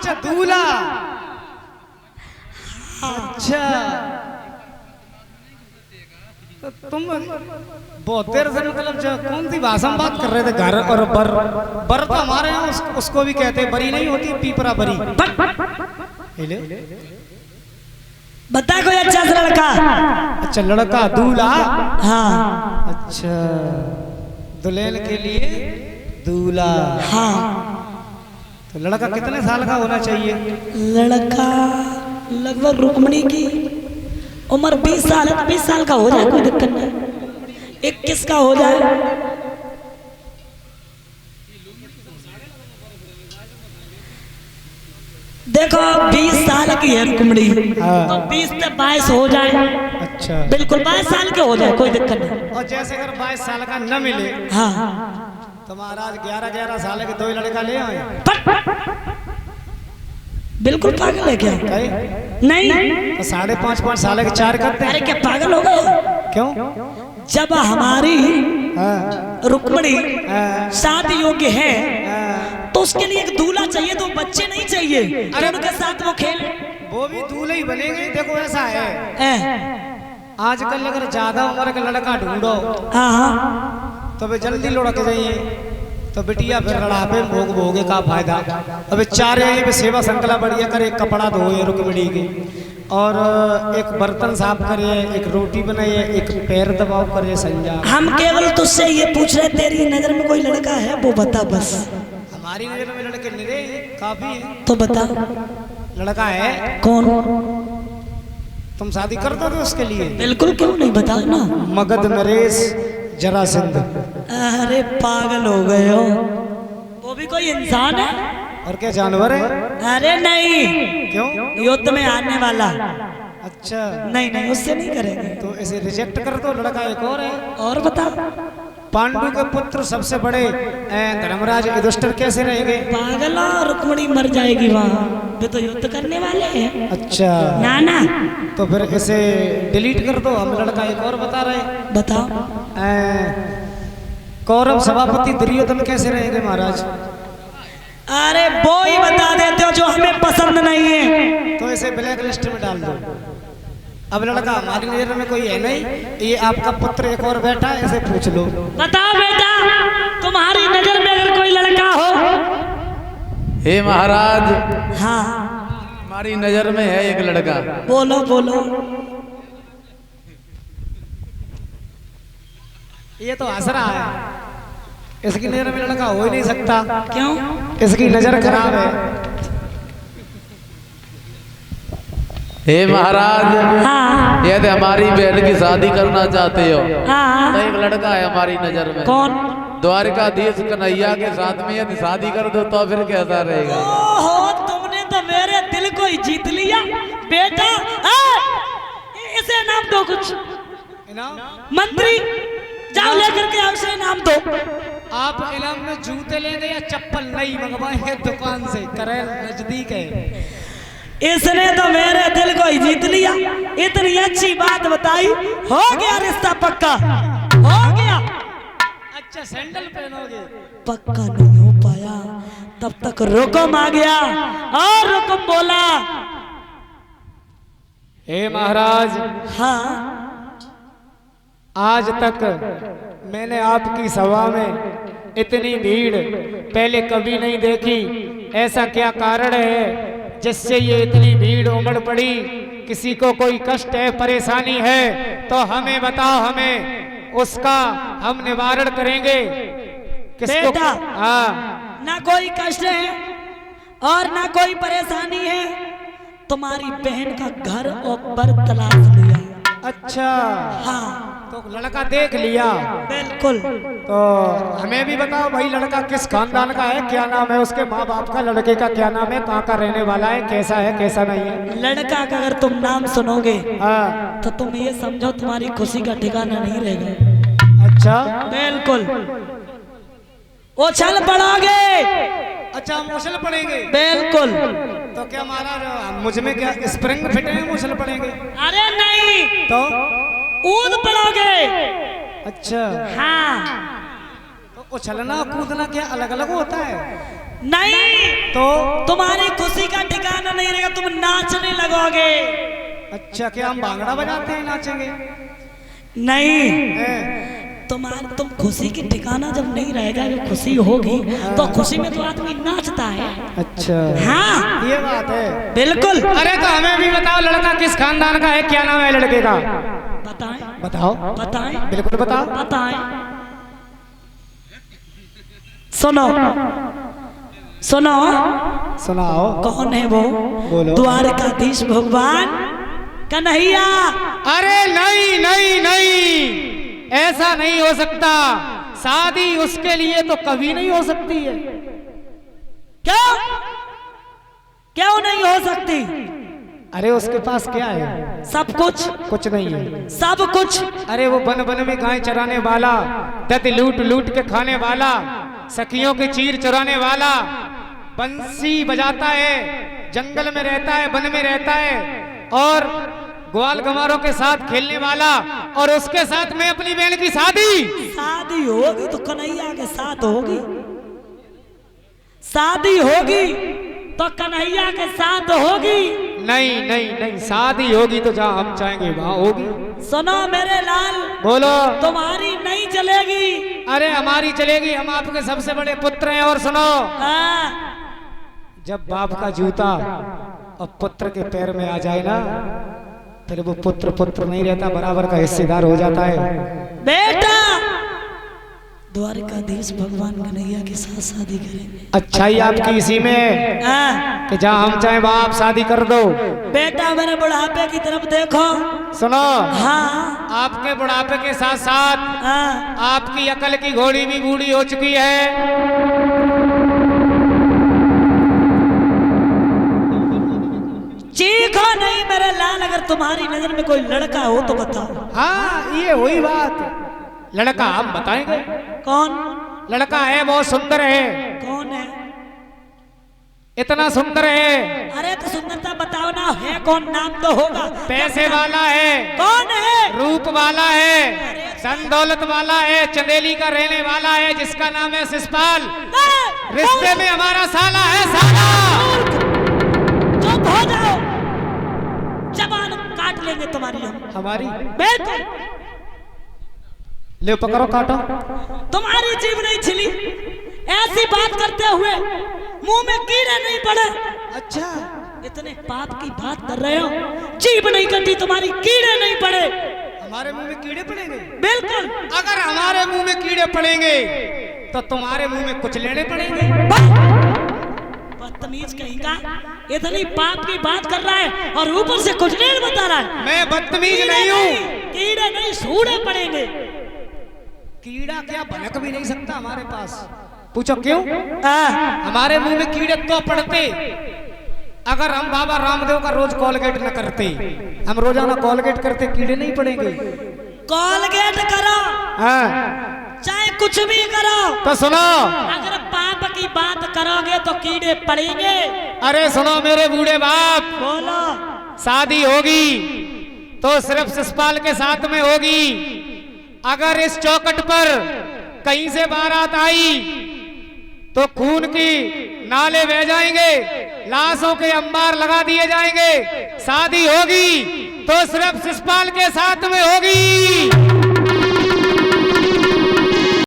अच्छा दूल्हा। अच्छा तो तुम बहुत देर से मतलब कौन सी भाषा में बात कर रहे थे? घर और बर। बर तो हमारे यहाँ उसको भी कहते हैं, बरी नहीं होती, पीपरा बरी। बता कोई अच्छा सा लड़का। अच्छा लड़का दूल्हा। हाँ अच्छा दुल्हन के लिए दूल्हा। हाँ तो लड़का कितने साल का होना चाहिए? लड़का लगभग रुक्मणी की उम्र 20 साल है तो 20 साल का हो जाए, कोई दिक्कत नहीं। 21 का हो जाए। देखो 20 साल की है रुक्मणी, तो 20 से 22 हो जाए। अच्छा बिल्कुल 22 साल के हो जाए, कोई दिक्कत नहीं। और जैसे अगर 22 साल का न मिले हाँ तो महाराज 11-11 साल के 2 लड़का ले आए। बिल्कुल पागल है क्या? नहीं तो 5.5 साल के 4 करते हैं। अरे क्या पागल हो गए? क्यों? जब हमारी हाँ। रुक्मणी शादी योग्य है हाँ। तो उसके लिए एक दूल्हा चाहिए, तो बच्चे नहीं चाहिए। अरे उनके साथ वो खेल, वो भी दूल्हे ही बनेंगे। देखो ऐसा है आजकल अगर ज्यादा उम्र का लड़का ढूंढो तो वे जल्दी लुढ़क जाइए, तो बिटिया फिर लड़ापे भोग भोगे का फायदा। अबे 4 यहीं पे सेवा संकला बढ़िया करे, एक कपड़ा धोए रुक्मणी की, और एक बर्तन साफ करे, एक रोटी बनाइए, एक पैर दबाव करे संजा। हम केवल तुझसे ये पूछ रहे तेरी नजर में कोई लड़का है वो बता बस। हमारी नजर में लड़के निरे काफी है। तो बता लड़का है कौन? तुम शादी कर दोगे उसके लिए? बिल्कुल, क्यों नहीं, बता ना। मगध नरेश जरासंध। अरे पागल हो गए हो, वो भी कोई इंसान है? और क्या जानवर है? अरे नहीं, क्यों? युद्ध में आने वाला। अच्छा नहीं नहीं उससे नहीं करेंगे। तो इसे रिजेक्ट कर दो। लड़का एक और है। और बता। पांडु के पुत्र सबसे बड़े धर्मराज युधिष्ठिर कैसे रहेंगे? पागल, रुक्मणी मर जाएगी वहाँ, वे तो युद्ध करने वाले हैं। अच्छा ना ना तो फिर इसे डिलीट कर दो। हम लड़का एक और बता रहे। बताओ। कौरव सभापति दुर्योधन कैसे रहेंगे महाराज? अरे वो ही बता देते हो जो हमें पसंद नहीं है। तो इसे ब्लैक लिस्ट में डाल दो। अब लड़का हमारी नजर में कोई है नहीं, ये आपका पुत्र एक और बैठा है, इसे पूछ लो। बताओ बेटा, तुम्हारी नजर में अगर कोई लड़का हो। हे महाराज, हाँ हमारी नजर में है एक लड़का। बोलो बोलो। ये तो हंस रहा है, इसकी नजर में लड़का हो ही नहीं सकता। क्यों? इसकी नजर खराब है। हे महाराज, हाँ यदि हमारी बहन की शादी करना चाहते हो हाँ। तो एक लड़का है हमारी नजर में। कौन? द्वारिकाधीश कन्हैया के साथ में यदि शादी कर दो तो फिर कैसा रहेगा? ओहो, तुमने तो मेरे दिल को ही जीत लिया बेटा। इसे नाम दो कुछ। मंत्री जाओ लेकर के आओ, इसे नाम दो। आप इलाम में जूते लेंगे या चप्पल नई मंगवाएंगे दुकान से? करेल नजदीक है। इसने तो मेरे दिल को ही जीत लिया। इतनी अच्छी बात बताई, हो गया रिश्ता पक्का, हो गया। अच्छा सैंडल पहनोगे? पक्का नहीं हो पाया तब तक रुकम आ गया और रुकम बोला, हे महाराज, हाँ आज तक मैंने आपकी सभा में इतनी भीड़ पहले कभी नहीं देखी। ऐसा क्या कारण है जिससे ये इतनी भीड़ उमड़ पड़ी? किसी को कोई कष्ट है, परेशानी है तो हमें बताओ, हमें उसका हम निवारण करेंगे। किसको? बेटा, हाँ। ना कोई कष्ट है और ना कोई परेशानी है। तुम्हारी बहन का घर और बर तलाश लिया। अच्छा हाँ तो लड़का देख लिया? बिल्कुल। तो हमें भी बताओ भाई, लड़का किस खानदान का है, क्या नाम है उसके माँ बाप का, लड़के का क्या नाम है, कहाँ का रहने वाला है, कैसा है कैसा नहीं है? लड़का का अगर तुम नाम सुनोगे हाँ। तो तुम ये समझो तुम्हारी खुशी का ठिकाना नहीं रहेगा। अच्छा बिल्कुल उछल पड़ोगे। अच्छा हम उछल पड़ेंगे? बिल्कुल। तो क्या महाराज मुझ में क्या स्प्रिंग फिट है, उछल पड़ेंगे? अरे नहीं, तो कूद पड़ोगे। अच्छा हाँ। तो उछलना कूदना क्या अलग अलग होता है? नहीं, तो तुम्हारी खुशी का नहीं रहेगा, तुम नाचने लगोगे। अच्छा, क्या हम भांगड़ा बजाते हैं नाचेंगे? नहीं, तुम खुशी की ठिकाना जब नहीं रहेगा, जो खुशी होगी तो खुशी में तो आदमी नाचता है। अच्छा, हाँ ये बात है। बिल्कुल। अरे तो हमें भी बताओ, लड़का किस खानदान का है, क्या नाम है लड़के का? बताएं बताओ। बताएं बिल्कुल बताओ। बताएं। सुनो सुनो सुनाओ। कौन है वो? बोलो। द्वारकाधीश भगवान कन्हैया। अरे नहीं नहीं नहीं, ऐसा नहीं हो सकता। शादी उसके लिए तो कभी नहीं हो सकती है। क्यों क्यों नहीं हो सकती? अरे उसके पास क्या है? सब कुछ। कुछ नहीं है। सब कुछ। अरे वो बन बन में गाय चराने वाला, दत लूट लूट के खाने वाला, सखियों की चीर चुराने वाला, बंसी बजाता है, जंगल में रहता है, वन में रहता है, और ग्वाल गंवारों के साथ खेलने वाला, और उसके साथ में अपनी बहन की शादी होगी तो कन्हैया के साथ होगी। शादी होगी तो कन्हैया के साथ होगी। नहीं नहीं नहीं, शादी होगी तो जहाँ हम चाहेंगे वहाँ होगी। सुनो मेरे लाल। बोलो। तुम्हारी नहीं चलेगी। अरे हमारी चलेगी, हम आपके सबसे बड़े पुत्र हैं। और सुनो, जब बाप का जूता और पुत्र के पैर में आ जाए ना, फिर वो पुत्र पुत्र नहीं रहता, बराबर का हिस्सेदार हो जाता है। बेटा, द्वारकाधीश भगवान कन्हैया के साथ शादी करेंगे। अच्छाई आपकी इसी में कि जहाँ हम चाहे वहाँ आप शादी कर दो। बेटा मेरे बुढ़ापे की तरफ देखो। सुनो। हाँ। आपके बुढ़ापे के साथ साथ आपकी अकल की घोड़ी भी बूढ़ी हो चुकी है। चीखो नहीं मेरे लाल, अगर तुम्हारी नजर में कोई लड़का हो तो बताओ। हाँ, ये वही बात। लड़का हम बताएंगे। कौन लड़का है? बहुत सुंदर है। कौन है? इतना सुंदर है। अरे तो सुंदरता बताओ ना, है कौन? नाम तो होगा। पैसे वाला है। कौन है? रूप वाला है, धन दौलत वाला है, चंदेली का रहने वाला है, जिसका नाम है शिषपाल। रिश्ते में हमारा साला है, साला। चुप हो जाओ, जबान काट लेंगे तुम्हारी हम। हमारी? बिल्कुल। ले पकड़ो, काटो। तुम्हारी जीभ नहीं छिली, ऐसी बात करते हुए मुंह में कीड़े नहीं पड़े। अच्छा, इतने पाप की बात कर रहे हो, जीभ नहीं कटी तुम्हारी, कीड़े नहीं पड़े। हमारे मुंह में कीड़े पड़ेंगे? बिल्कुल। अगर हमारे मुंह में कीड़े पड़ेंगे तो तुम्हारे मुंह में कुछ लेने पड़ेंगे। बदतमीज कहीं का, इतनी पाप की बात कर रहा है और ऊपर से कुछ लेने बता रहा है। मैं बदतमीज नहीं हूँ। कीड़े नहीं, सूड़े पड़ेंगे। कीड़ा क्या भनक भी नहीं सकता हमारे पास। पूछो क्यों? हमारे मुंह में कीड़े तो पड़ते अगर हम बाबा रामदेव का रोज कॉलगेट न करते। हम रोजाना कॉलगेट करते, कीड़े नहीं पड़ेंगे। कॉलगेट करो, चाहे कुछ भी करो, तो सुनो, अगर पाप की बात करोगे तो कीड़े पड़ेंगे। अरे सुनो मेरे बूढ़े बाप, बोलो। शादी होगी तो सिर्फ शिषपाल के साथ में होगी। अगर इस चौखट पर कहीं से बारात आई तो खून की नाले बह जाएंगे, लाशों के अंबार लगा दिए जाएंगे। शादी होगी तो सिर्फ शिषपाल के साथ में होगी।